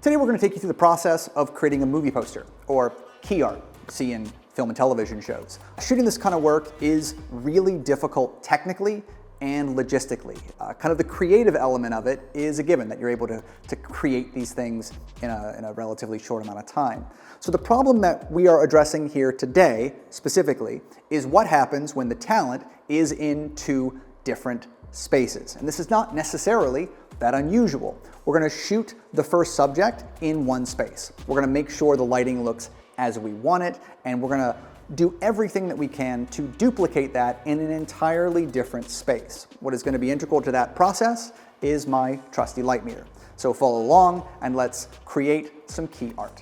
Today we're going to take you through the process of creating a movie poster, or key art, see in film and television shows. Shooting this kind of work is really difficult technically and logistically. Kind of the creative element of it is a given, that you're able to create these things in a relatively short amount of time. So the problem that we are addressing here today, specifically, is what happens when the talent is in two different spaces. And this is not necessarily that unusual. We're going to shoot the first subject in one space. We're going to make sure the lighting looks as we want it, and we're going to do everything that we can to duplicate that in an entirely different space. What is going to be integral to that process is my trusty light meter. So follow along and let's create some key art.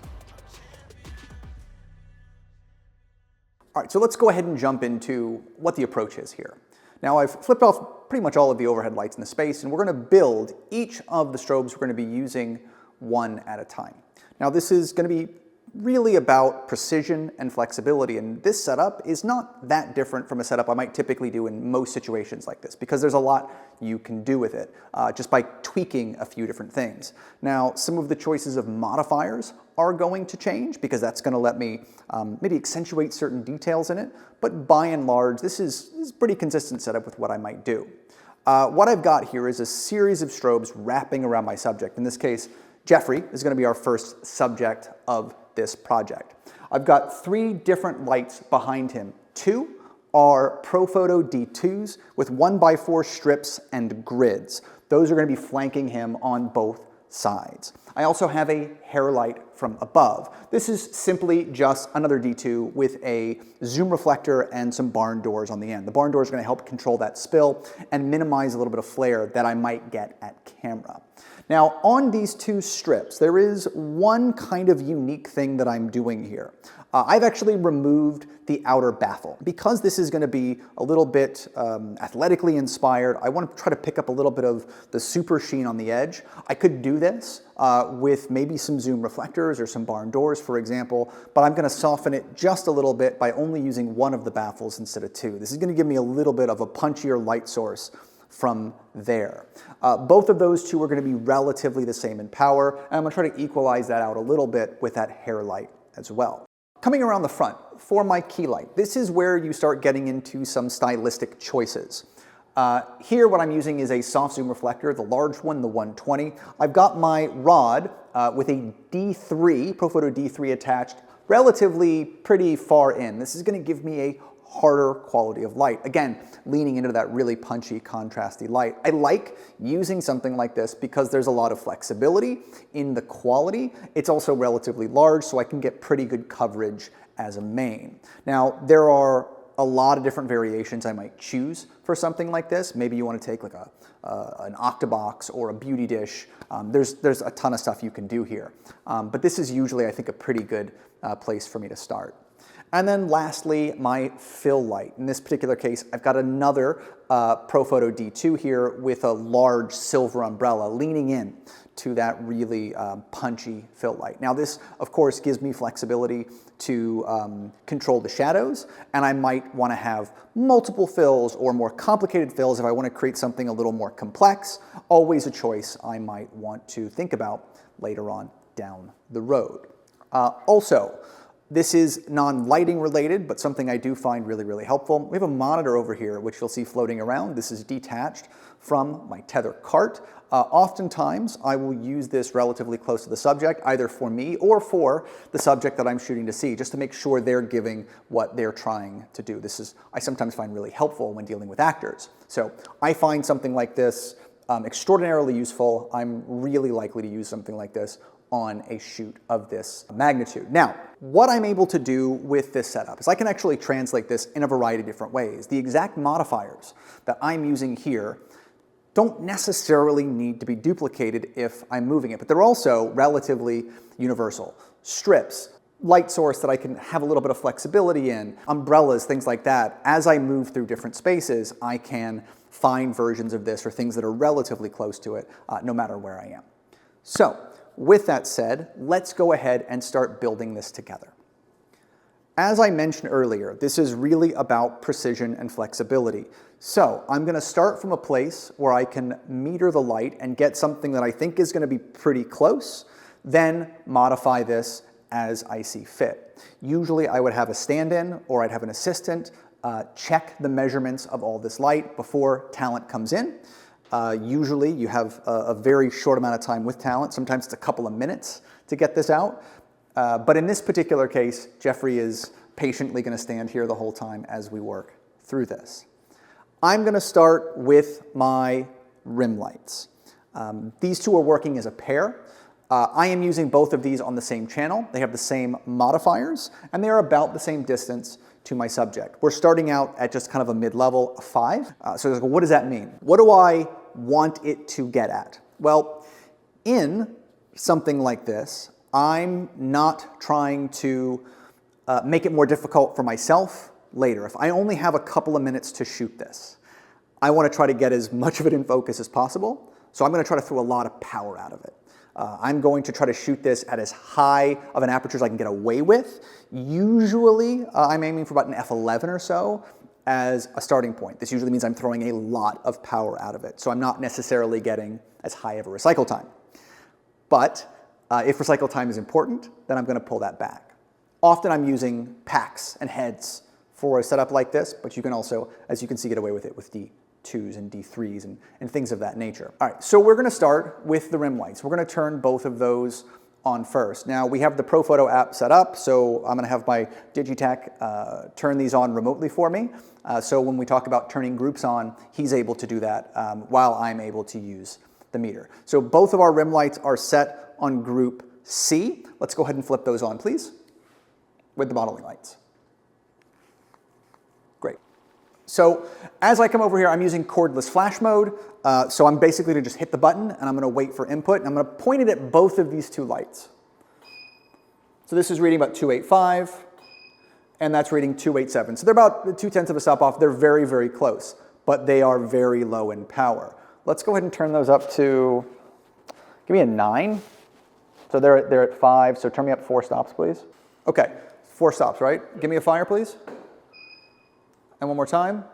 All right, so let's go ahead and jump into what the approach is here. Now I've flipped off pretty much all of the overhead lights in the space, and we're going to build each of the strobes we're going to be using one at a time. Now this is going to be really about precision and flexibility, and this setup is not that different from a setup I might typically do in most situations like this, because there's a lot you can do with it just by tweaking a few different things. Now some of the choices of modifiers are going to change, because that's going to let me maybe accentuate certain details in it, but by and large this is pretty consistent setup with what I might do. What I've got here is a series of strobes wrapping around my subject. In this case, Jeffrey is going to be our first subject of this project. I've got 3 different lights behind him. 2 are Profoto D2s with 1x4 strips and grids. Those are going to be flanking him on both sides. I also have a hair light from above. This is simply just another D2 with a zoom reflector and some barn doors on the end. The barn doors are going to help control that spill and minimize a little bit of flare that I might get at camera. Now on these 2 strips, there is one kind of unique thing that I'm doing here. I've actually removed the outer baffle. Because this is going to be a little bit athletically inspired, I want to try to pick up a little bit of the super sheen on the edge. I could do this with maybe some zoom reflectors or some barn doors, for example, but I'm going to soften it just a little bit by only using one of the baffles instead of 2. This is going to give me a little bit of a punchier light source from there. Both of those 2 are going to be relatively the same in power, and I'm going to try to equalize that out a little bit with that hair light as well. Coming around the front, for my key light, this is where you start getting into some stylistic choices. Here what I'm using is a soft zoom reflector, the large one, the 120. I've got my rod with a D3, Profoto D3 attached, relatively pretty far in. This is going to give me a harder quality of light. Again, leaning into that really punchy, contrasty light. I like using something like this because there's a lot of flexibility in the quality. It's also relatively large, so I can get pretty good coverage as a main. Now, there are a lot of different variations I might choose for something like this. Maybe you want to take like an octabox or a beauty dish. There's a ton of stuff you can do here. But this is usually, I think, a pretty good place for me to start. And then lastly, my fill light. In this particular case, I've got another Profoto D2 here with a large silver umbrella leaning in to that really punchy fill light. Now this, of course, gives me flexibility to control the shadows, and I might want to have multiple fills or more complicated fills if I want to create something a little more complex. Always a choice I might want to think about later on down the road. Also, this is non-lighting related, but something I do find really, really helpful. We have a monitor over here, which you'll see floating around. This is detached from my tether cart. Oftentimes, I will use this relatively close to the subject, either for me or for the subject that I'm shooting to see, just to make sure they're giving what they're trying to do. I sometimes find really helpful when dealing with actors. So I find something like this extraordinarily useful. I'm really likely to use something like this on a shoot of this magnitude. Now, what I'm able to do with this setup is I can actually translate this in a variety of different ways. The exact modifiers that I'm using here don't necessarily need to be duplicated if I'm moving it, but they're also relatively universal. Strips, light source that I can have a little bit of flexibility in, umbrellas, things like that. As I move through different spaces, I can find versions of this or things that are relatively close to it, no matter where I am. So, with that said, let's go ahead and start building this together. As I mentioned earlier, this is really about precision and flexibility. So I'm going to start from a place where I can meter the light and get something that I think is going to be pretty close. then modify this as I see fit. Usually I would have a stand-in or I'd have an assistant check the measurements of all this light before talent comes in. Usually you have a very short amount of time with talent. Sometimes it's a couple of minutes to get this out. But in this particular case, Jeffrey is patiently going to stand here the whole time as we work through this. I'm going to start with my rim lights. These two are working as a pair. I am using both of these on the same channel. They have the same modifiers, and they are about the same distance to my subject. We're starting out at just kind of a mid-level, a 5. So what does that mean? What do I want it to get at? Well, in something like this, I'm not trying to make it more difficult for myself later. If I only have a couple of minutes to shoot this, I want to try to get as much of it in focus as possible. So I'm going to try to throw a lot of power out of it. I'm going to try to shoot this at as high of an aperture as I can get away with. Usually, I'm aiming for about an f11 or so as a starting point. This usually means I'm throwing a lot of power out of it. So I'm not necessarily getting as high of a recycle time. But if recycle time is important, then I'm going to pull that back. Often I'm using packs and heads for a setup like this, but you can also, as you can see, get away with it with D2s and D3s and things of that nature. All right, so we're going to start with the rim lights. We're going to turn both of those on first. Now, we have the ProPhoto app set up, so I'm going to have my Digitech turn these on remotely for me. So when we talk about turning groups on, he's able to do that while I'm able to use the meter. So both of our rim lights are set on group C. Let's go ahead and flip those on, please, with the modeling lights. Great. So as I come over here, I'm using cordless flash mode. So I'm basically going to just hit the button, and I'm going to wait for input, and I'm going to point it at both of these two lights. So this is reading about 285, and that's reading 287. So they're about 0.2 of a stop off. They're very, very close, but they are very low in power. Let's go ahead and turn those up to, give me a 9. So they're at 5, so turn me up 4 stops, please. Okay, 4 stops, right? Give me a fire, please. And one more time.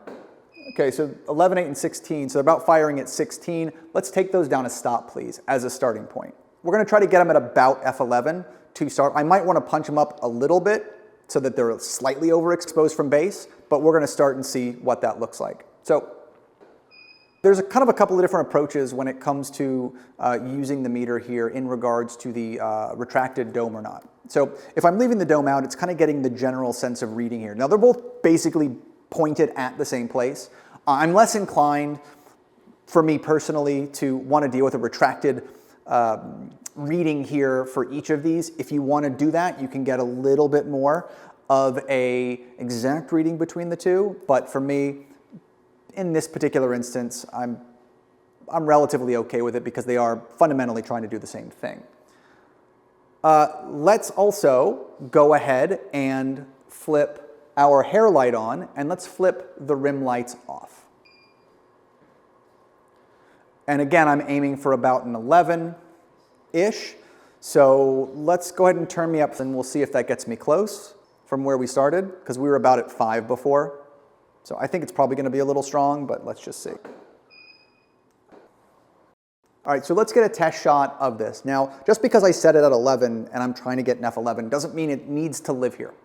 Okay, so 11, 8, and 16, so they're about firing at 16. Let's take those down a stop, please, as a starting point. We're going to try to get them at about f11 to start. I might want to punch them up a little bit so that they're slightly overexposed from base, but we're going to start and see what that looks like. So there's a couple of different approaches when it comes to using the meter here in regards to the retracted dome or not. So if I'm leaving the dome out, it's kind of getting the general sense of reading here. Now they're both basically pointed at the same place. I'm less inclined, for me personally, to want to deal with a retracted reading here for each of these. If you want to do that, you can get a little bit more of an exact reading between the two, but for me, in this particular instance, I'm relatively okay with it because they are fundamentally trying to do the same thing. Let's also go ahead and flip our hair light on, and let's flip the rim lights off. And again, I'm aiming for about an 11-ish. So let's go ahead and turn me up, and we'll see if that gets me close from where we started, because we were about at 5 before. So I think it's probably going to be a little strong, but let's just see. All right, so let's get a test shot of this. Now, just because I set it at 11 and I'm trying to get an f11 doesn't mean it needs to live here.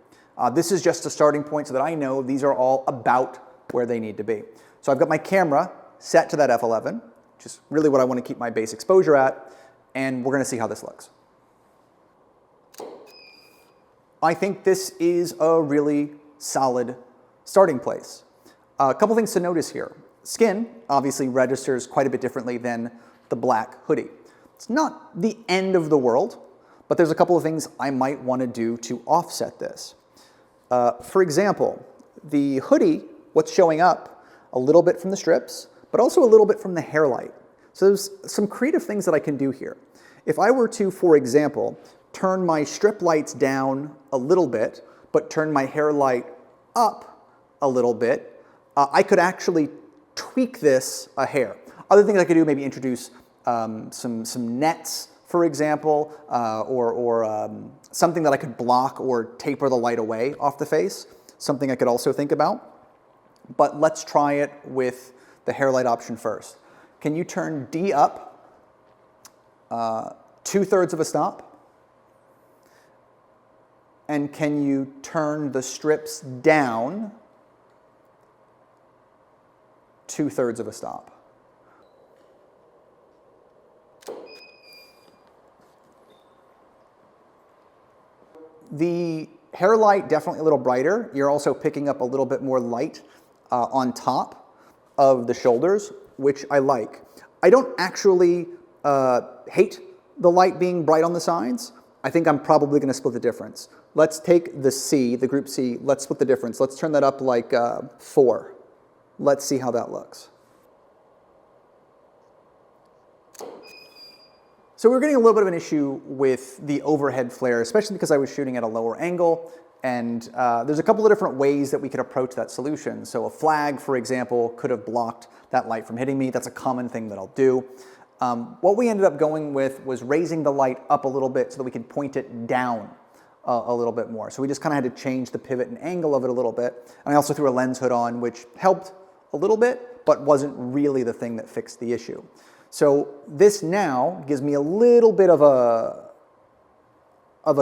This is just a starting point so that I know these are all about where they need to be. So I've got my camera set to that f11, which is really what I want to keep my base exposure at, and we're going to see how this looks. I think this is a really solid starting place. A couple things to notice here. Skin obviously registers quite a bit differently than the black hoodie. It's not the end of the world, but there's a couple of things I might want to do to offset this. For example, the hoodie, what's showing up a little bit from the strips, but also a little bit from the hair light. So there's some creative things that I can do here. If I were to, for example, turn my strip lights down a little bit, but turn my hair light up a little bit, I could actually tweak this a hair. Other things I could do, maybe introduce some nets, for example, or something that I could block or taper the light away off the face, something I could also think about. But let's try it with the hair light option first. Can you turn D up 2/3 of a stop? And can you turn the strips down 2/3 of a stop? The hair light, definitely a little brighter. You're also picking up a little bit more light on top of the shoulders, which I like. I don't actually hate the light being bright on the sides. I think I'm probably going to split the difference. Let's take the C, the group C, let's split the difference. Let's turn that up like 4. Let's see how that looks. So we're getting a little bit of an issue with the overhead flare, especially because I was shooting at a lower angle, and there's a couple of different ways that we could approach that solution. So a flag, for example, could have blocked that light from hitting me. That's a common thing that I'll do. What we ended up going with was raising the light up a little bit so that we could point it down a little bit more. So we just kind of had to change the pivot and angle of it a little bit. And I also threw a lens hood on, which helped a little bit, but wasn't really the thing that fixed the issue. So this now gives me a little bit of a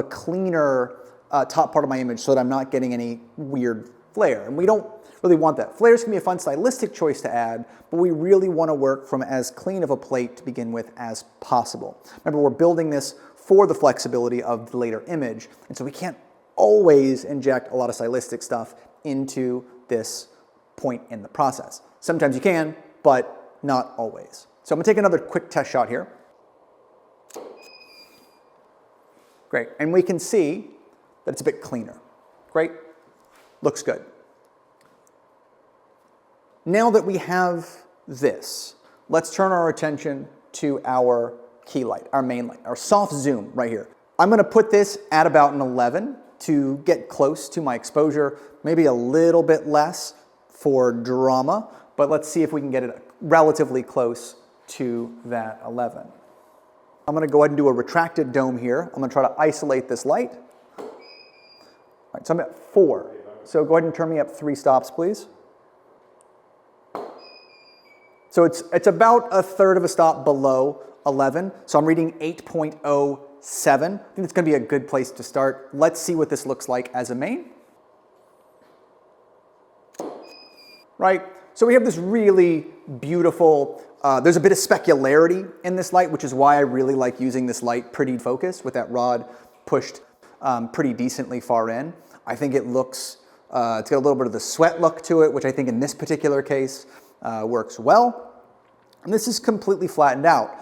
cleaner top part of my image so that I'm not getting any weird flare. And we don't really want that. Flares can be a fun stylistic choice to add, but we really want to work from as clean of a plate to begin with as possible. Remember, we're building this for the flexibility of the later image, and so we can't always inject a lot of stylistic stuff into this point in the process. Sometimes you can, but not always. So I'm going to take another quick test shot here. Great, and we can see that it's a bit cleaner. Great, looks good. Now that we have this, let's turn our attention to our key light, our main light, our soft zoom right here. I'm going to put this at about an 11 to get close to my exposure, maybe a little bit less for drama, but let's see if we can get it relatively close to that 11. I'm going to go ahead and do a retracted dome here. I'm going to try to isolate this light. All right, so I'm at 4. So go ahead and turn me up 3 stops, please. So it's about 1/3 of a stop below 11. So I'm reading 8.07. I think it's going to be a good place to start. Let's see what this looks like as a main. Right? So we have this really beautiful, there's a bit of specularity in this light, which is why I really like using this light pretty focused with that rod pushed pretty decently far in. I think it looks, it's got a little bit of the sweat look to it, which I think in this particular case works well. And this is completely flattened out.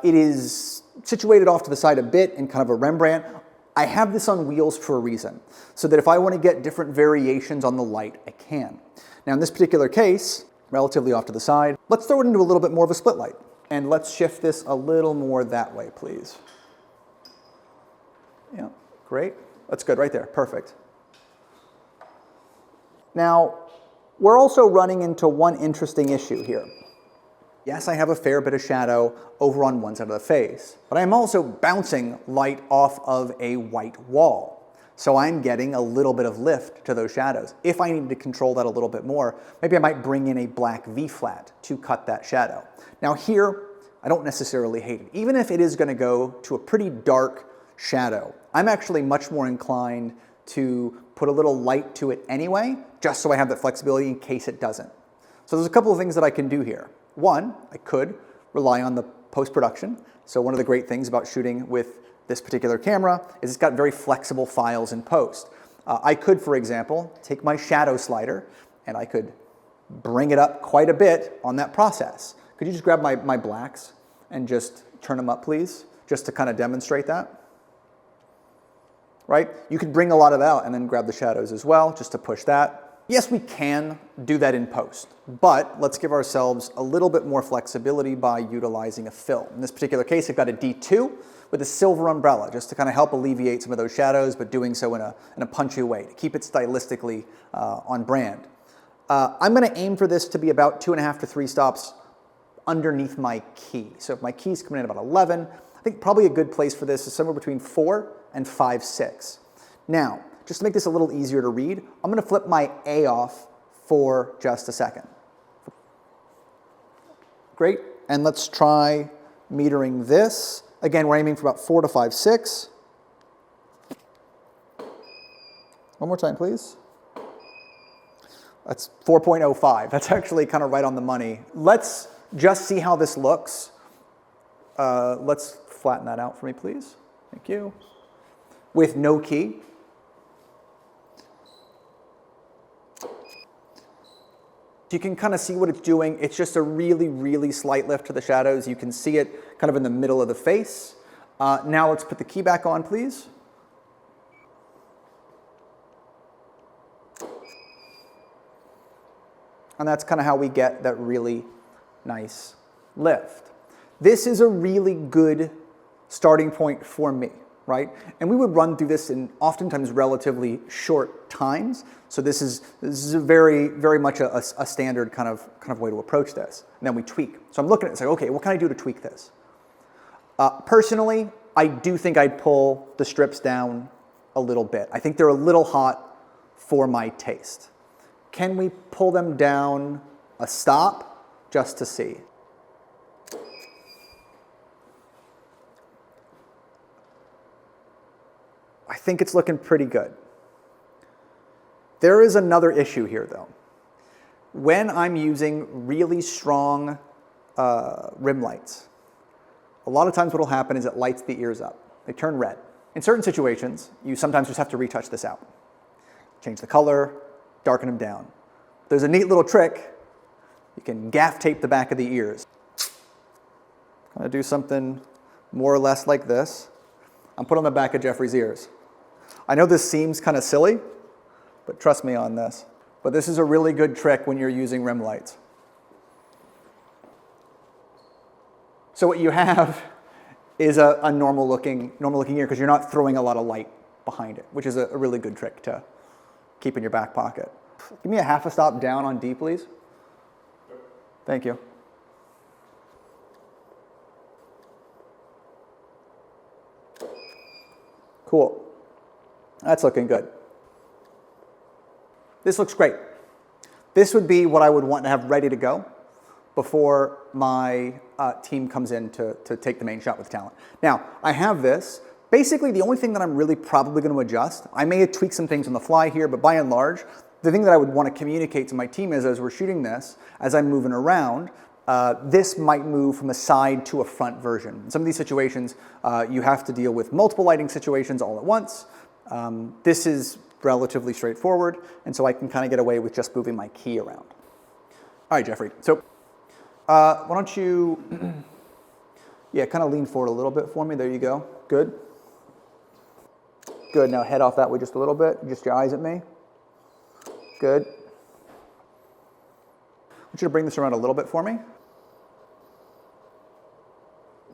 It is situated off to the side a bit in kind of a Rembrandt. I have this on wheels for a reason, so that if I want to get different variations on the light, I can. Now in this particular case, relatively off to the side, let's throw it into a little bit more of a split light. And let's shift this a little more that way, please. Yeah, great. That's good right there, perfect. Now, we're also running into one interesting issue here. Yes, I have a fair bit of shadow over on one side of the face, but I'm also bouncing light off of a white wall. So I'm getting a little bit of lift to those shadows. If I need to control that a little bit more, maybe I might bring in a black V-flat to cut that shadow. Now here, I don't necessarily hate it. Even if it is going to go to a pretty dark shadow, I'm actually much more inclined to put a little light to it anyway, just so I have that flexibility in case it doesn't. So there's a couple of things that I can do here. One, I could rely on the post-production. So one of the great things about shooting with this particular camera is it's got very flexible files in post. I could, for example, take my shadow slider and I could bring it up quite a bit on that process. Could you just grab my blacks and just turn them up, please, just to kind of demonstrate that? Right? You could bring a lot of that out and then grab the shadows as well, just to push that. Yes, we can do that in post, but let's give ourselves a little bit more flexibility by utilizing a fill. In this particular case, I've got a D2 with a silver umbrella, just to kind of help alleviate some of those shadows, but doing so in a punchy way, to keep it stylistically on brand. I'm going to aim for this to be about 2.5 to 3 stops underneath my key. So if my key's coming in about 11, I think probably a good place for this is somewhere between 4 and 5/6. Now, just to make this a little easier to read, I'm going to flip my A off for just a second. Great, and let's try metering this. Again, we're aiming for about 4 to 5/6. One more time, please. That's 4.05. That's actually kind of right on the money. Let's just see how this looks. Let's flatten that out for me, please. Thank you. With no key. You can kind of see what it's doing. It's just a really, really slight lift to the shadows. You can see it kind of in the middle of the face. Now let's put the key back on, please. And that's kind of how we get that really nice lift. This is a really good starting point for me, right? And we would run through this in oftentimes relatively short times. So this is a very much a standard kind of way to approach this. And then we tweak. So I'm looking at it, it's like, okay, what can I do to tweak this? Personally, I do think I'd pull the strips down a little bit. I think they're a little hot for my taste. Can we pull them down a stop just to see? I think it's looking pretty good. There is another issue here though. When I'm using really strong rim lights, a lot of times what will happen is it lights the ears up. They turn red. In certain situations, you sometimes just have to retouch this out. Change the color, darken them down. There's a neat little trick. You can gaff tape the back of the ears. I'm gonna do something more or less like this. I'm putting on the back of Jeffrey's ears. I know this seems kind of silly, but trust me on this. But this is a really good trick when you're using rim lights. So what you have is a normal looking ear because you're not throwing a lot of light behind it, which is a really good trick to keep in your back pocket. Give me a half a stop down on D, please. Thank you. Cool. That's looking good. This looks great. This would be what I would want to have ready to go before my team comes in to take the main shot with talent. Now, I have this. Basically, the only thing that I'm really probably going to adjust, I may tweak some things on the fly here, but by and large, the thing that I would want to communicate to my team is as we're shooting this, as I'm moving around, this might move from a side to a front version. In some of these situations, you have to deal with multiple lighting situations all at once. This is relatively straightforward, and so I can kind of get away with just moving my key around. All right, Jeffrey, so why don't you, yeah, kind of lean forward a little bit for me. There you go. Good. Good, now head off that way just a little bit. Just your eyes at me. Good. I want you to bring this around a little bit for me.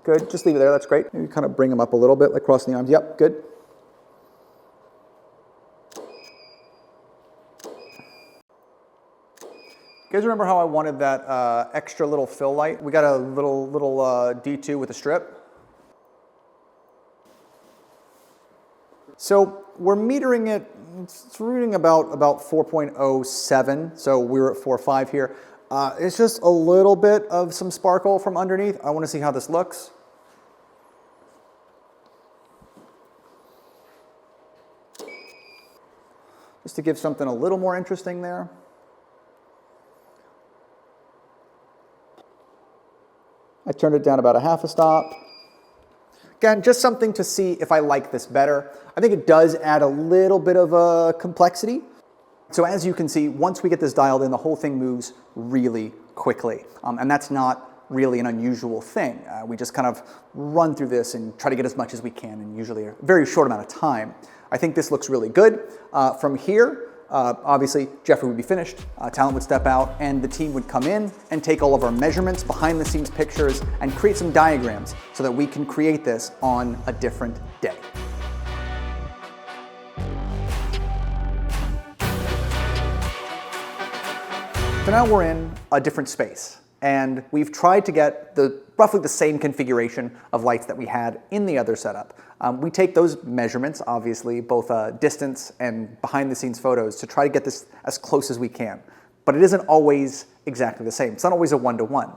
Good, just leave it there, that's great. Maybe kind of bring them up a little bit, like crossing the arms. Yep, good. You guys remember how I wanted that extra little fill light? We got a little D2 with a strip. So we're metering it, it's reading about 4.07, so we're at 4.5 here. It's just a little bit of some sparkle from underneath. I want to see how this looks. Just to give something a little more interesting there. I turned it down about a half a stop. Again, just something to see if I like this better. I think it does add a little bit of a complexity. So as you can see, once we get this dialed in, the whole thing moves really quickly. And that's not really an unusual thing. We just kind of run through this and try to get as much as we can in usually a very short amount of time. I think this looks really good. From here, obviously, Jeffrey would be finished, talent would step out, and the team would come in and take all of our measurements, behind the scenes pictures, and create some diagrams so that we can create this on a different day. So now we're in a different space, and we've tried to get roughly the same configuration of lights that we had in the other setup. We take those measurements, obviously, both distance and behind-the-scenes photos, to try to get this as close as we can. But it isn't always exactly the same. It's not always a one-to-one.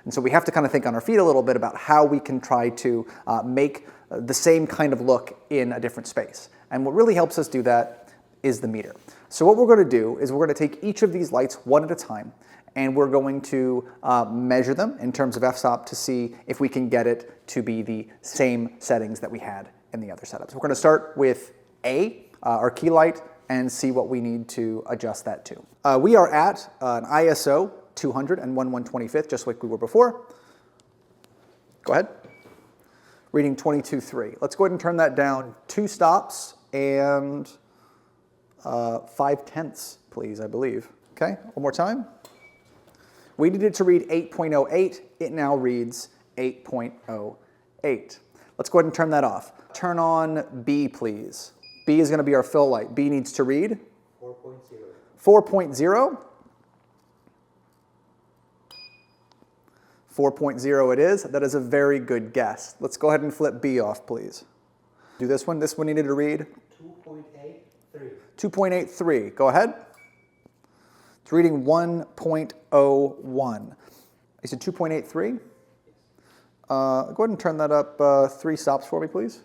And so we have to kind of think on our feet a little bit about how we can try to make the same kind of look in a different space. And what really helps us do that is the meter. So what we're going to do is we're going to take each of these lights one at a time, and we're going to measure them in terms of f-stop to see if we can get it to be the same settings that we had in the other setups. We're going to start with A, our key light, and see what we need to adjust that to. We are at an ISO 200 and 1/125th, just like we were before. Go ahead. Reading 22.3. Let's go ahead and turn that down 2 stops and 5/10, please, I believe. Okay, one more time. We needed to read 8.08. It now reads 8.08. Let's go ahead and turn that off. Turn on B, please. B is going to be our fill light. B needs to read 4.0. 4.0. 4.0 it is. That is a very good guess. Let's go ahead and flip B off, please. Do this one. This one needed to read 2.83. 2.83. Go ahead. It's reading 1.01. You said 2.83? Go ahead and turn that up 3 stops for me, please.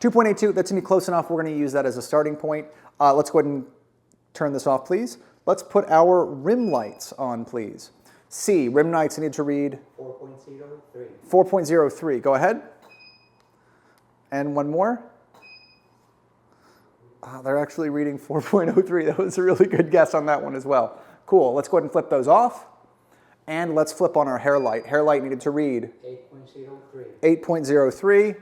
2.82, that's going to be close enough. We're going to use that as a starting point. Let's go ahead and turn this off, please. Let's put our rim lights on, please. C, rim lights need to read 4.03. 4.03. Go ahead. And one more. They're actually reading 4.03. That was a really good guess on that one as well. Cool. Let's go ahead and flip those off. And let's flip on our hair light. Hair light needed to read 8.03. 8.03.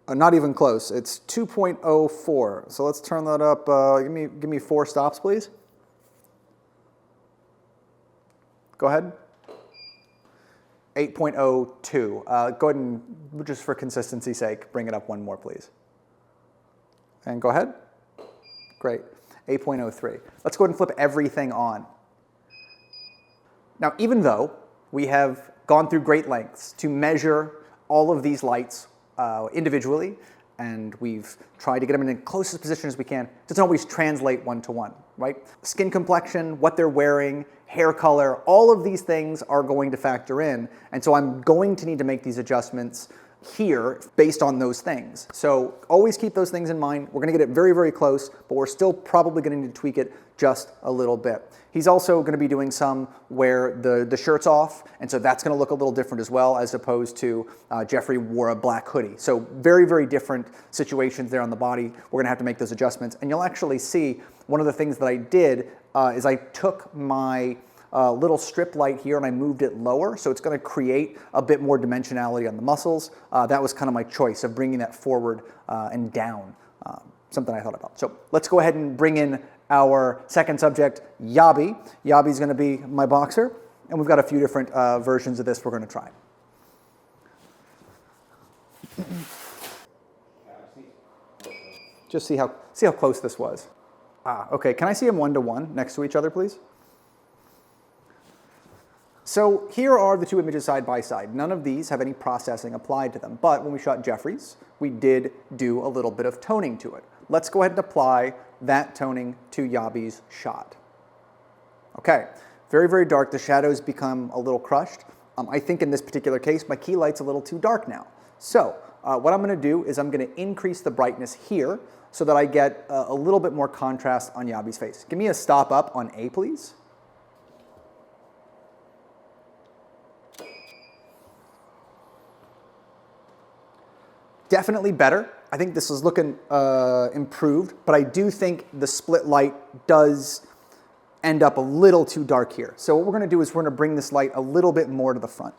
Not even close. It's 2.04. So let's turn that up. Give me 4 stops, please. Go ahead. 8.02. Go ahead and, just for consistency's sake, bring it up one more, please. And go ahead. Great. 8.03. Let's go ahead and flip everything on. Now, even though we have gone through great lengths to measure all of these lights individually, and we've tried to get them in the closest position as we can, it doesn't always translate one-to-one, right? Skin complexion, what they're wearing, hair color, all of these things are going to factor in, and so I'm going to need to make these adjustments here based on those things. So always keep those things in mind. We're going to get it very, very close, but we're still probably going to need to tweak it just a little bit. He's also going to be doing some where the shirt's off, and so that's going to look a little different as well, as opposed to Jeffrey wore a black hoodie. So very, very different situations there on the body. We're going to have to make those adjustments, and you'll actually see one of the things that I did is I took my little strip light here and I moved it lower, so it's going to create a bit more dimensionality on the muscles. That was kind of my choice of bringing that forward and down, something I thought about. So let's go ahead and bring in our second subject, Yabi. Yabi's going to be my boxer, and we've got a few different versions of this we're going to try. Just see how close this was. Okay, can I see them one-to-one next to each other, please? So here are the 2 images side by side. None of these have any processing applied to them, but when we shot Jeffrey's, we did do a little bit of toning to it. Let's go ahead and apply that toning to Yabi's shot. Okay, very, very dark. The shadows become a little crushed. I think in this particular case, my key light's a little too dark now. So what I'm going to do is I'm going to increase the brightness here so that I get a little bit more contrast on Yabi's face. Give me a stop up on A, please. Definitely better. I think this is looking improved, but I do think the split light does end up a little too dark here. So what we're going to do is we're going to bring this light a little bit more to the front.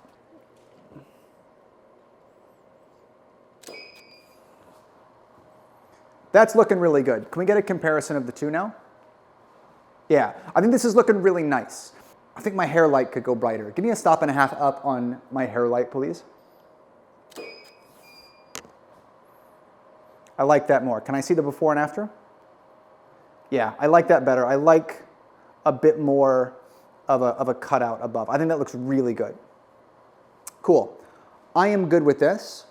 That's looking really good. Can we get a comparison of the 2 now? Yeah, I think this is looking really nice. I think my hair light could go brighter. Give me a stop and a half up on my hair light, please. I like that more. Can I see the before and after? Yeah, I like that better. I like a bit more of a cutout above. I think that looks really good. Cool. I am good with this.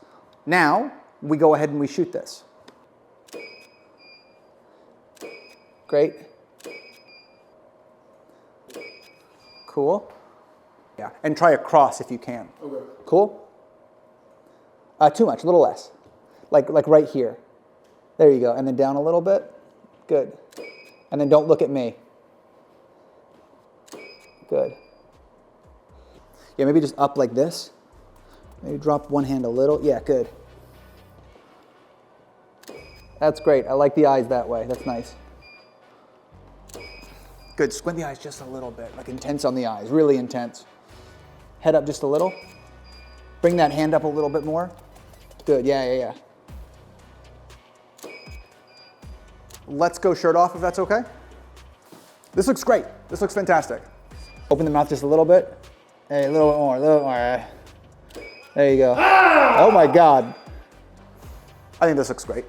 Now, we go ahead and we shoot this. Great. Cool. Yeah, and try across if you can. Okay. Cool? Too much, a little less. like right here. There you go. And then down a little bit. Good. And then don't look at me. Good. Yeah, maybe just up like this. Maybe drop one hand a little. Yeah, good. That's great. I like the eyes that way. That's nice. Good. Squint the eyes just a little bit, like intense on the eyes, really intense. Head up just a little. Bring that hand up a little bit more. Good. Yeah. Let's go shirt off if that's okay. This looks great. This looks fantastic. Open the mouth just a little bit. Hey, a little bit more, a little bit more. There you go. Oh my God. I think this looks great.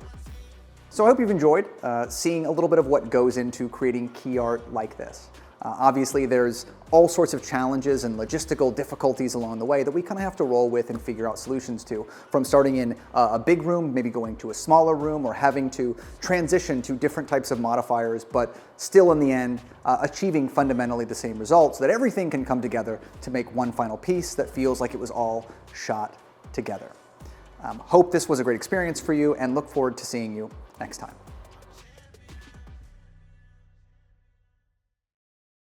So I hope you've enjoyed seeing a little bit of what goes into creating key art like this. Obviously, there's all sorts of challenges and logistical difficulties along the way that we kind of have to roll with and figure out solutions to, from starting in a big room, maybe going to a smaller room, or having to transition to different types of modifiers, but still in the end, achieving fundamentally the same result so that everything can come together to make one final piece that feels like it was all shot together. Hope this was a great experience for you, and look forward to seeing you next time.